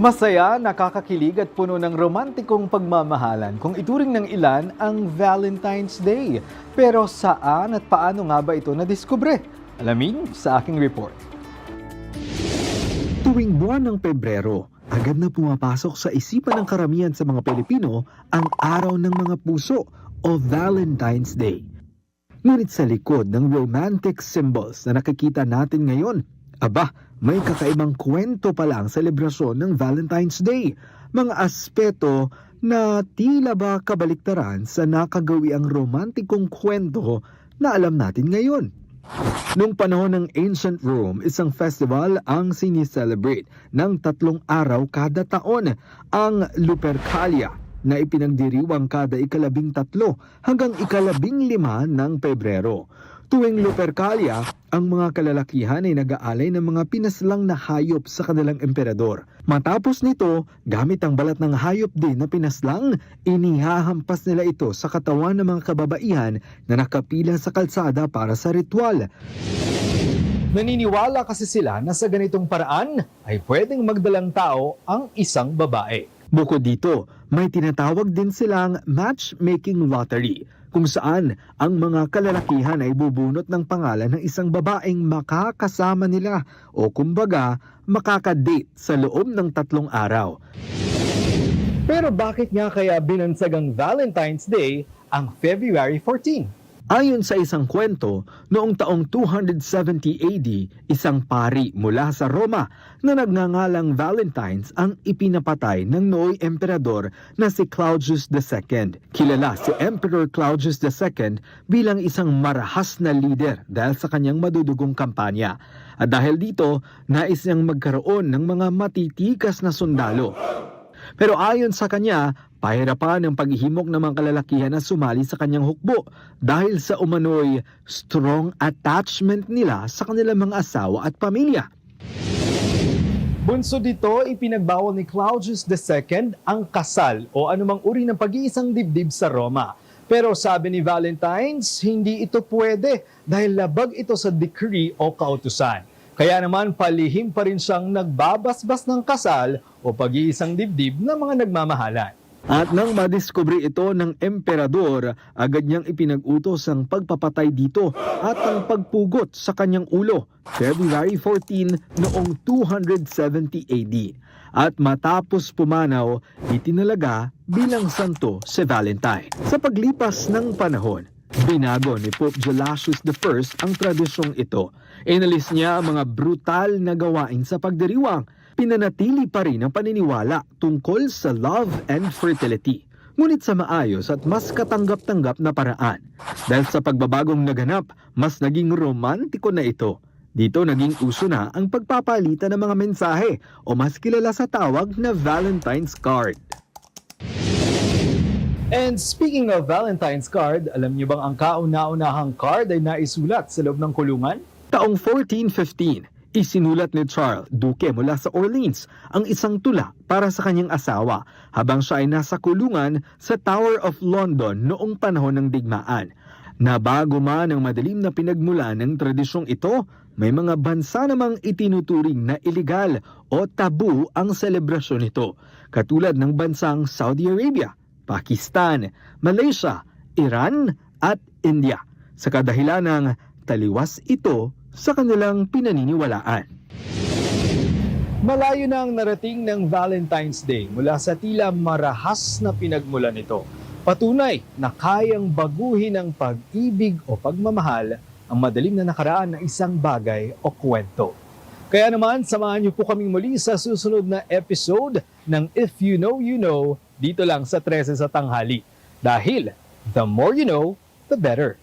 Masaya, nakakakilig at puno ng romantikong pagmamahalan kung ituring ng ilan ang Valentine's Day. Pero saan at paano nga ba ito nadiskubre? Alamin sa aking report. Tuwing buwan ng Pebrero, agad na pumapasok sa isipan ng karamihan sa mga Pilipino ang Araw ng Mga Puso o Valentine's Day. Ngunit sa likod ng romantic symbols na nakikita natin ngayon, may kakaibang kwento pala ang selebrasyon ng Valentine's Day. Mga aspeto na tila ba kabaliktaran sa nakagawiang romantikong kwento na alam natin ngayon. Noong panahon ng Ancient Rome, isang festival ang sinicelebrate ng 3 araw kada taon, ang Lupercalia, na ipinagdiriwang kada ika-13 hanggang ika-15 ng Pebrero. Tuwing Lupercalia, ang mga kalalakihan ay nag-aalay ng mga pinaslang na hayop sa kanilang emperador. Matapos nito, gamit ang balat ng hayop din na pinaslang, inihahampas nila ito sa katawan ng mga kababaihan na nakapila sa kalsada para sa ritual. Naniniwala kasi sila na sa ganitong paraan ay pwedeng magdalang tao ang isang babae. Bukod dito, may tinatawag din silang matchmaking lottery, kung saan ang mga kalalakihan ay bubunot ng pangalan ng isang babaeng makakasama nila o kumbaga makakadate sa loob ng 3 araw. Pero bakit nga kaya binansagang Valentine's Day ang February 14? Ayon sa isang kwento, noong taong 270 AD, isang pari mula sa Roma na nagngangalang Valentines ang ipinapatay ng nooy emperador na si Claudius II. Kilala si Emperor Claudius II bilang isang marahas na leader dahil sa kanyang madudugong kampanya. At dahil dito, nais niyang magkaroon ng mga matitikas na sundalo. Pero ayon sa kanya, pahirapan ang paghihimok ng mga kalalakihan na sumali sa kanyang hukbo dahil sa umano'y strong attachment nila sa kanilang mga asawa at pamilya. Bunso dito, ipinagbawal ni Claudius II ang kasal o anumang uri ng pag-iisang dibdib sa Roma. Pero sabi ni Valentines, hindi ito pwede dahil labag ito sa decree o kautusan. Kaya naman palihim pa rin siyang nagbabasbas ng kasal o pag-iisang dibdib ng mga nagmamahalan. At nang madiskubre ito ng emperador, agad niyang ipinag-utos ang pagpapatay dito at ang pagpugot sa kanyang ulo, February 14 noong 270 AD. At matapos pumanaw, itinalaga bilang santo si Valentine. Sa paglipas ng panahon, binago ni Pope Gelasius I ang tradisyong ito. Inalis niya ang mga brutal na gawain sa pagdiriwang. Pinanatili pa rin ang paniniwala tungkol sa love and fertility, ngunit sa maayos at mas katanggap-tanggap na paraan. Dahil sa pagbabagong naganap, mas naging romantiko na ito. Dito naging uso na ang pagpapalitan ng mga mensahe o mas kilala sa tawag na Valentine's card. And speaking of Valentine's card, alam niyo bang ang kauna-unahang card ay naisulat sa loob ng kulungan? Taong 1415, isinulat ni Charles, Duke mula sa Orleans, ang isang tula para sa kanyang asawa habang siya ay nasa kulungan sa Tower of London noong panahon ng digmaan. Na bago man ang madilim na pinagmulan ng tradisyong ito, may mga bansa namang itinuturing na iligal o tabu ang selebrasyon nito, katulad ng bansang Saudi Arabia, Pakistan, Malaysia, Iran at India, sa kadahilan ng taliwas ito sa kanilang pinaniniwalaan. Malayo na ang narating ng Valentine's Day mula sa tila marahas na pinagmulan nito. Patunay na kayang baguhin ng pag-ibig o pagmamahal ang madalim na nakaraan ng isang bagay o kwento. Kaya naman, samahan niyo po kaming muli sa susunod na episode ng If You Know, You Know, dito lang sa 13 sa tanghali. Dahil, the more you know, the better.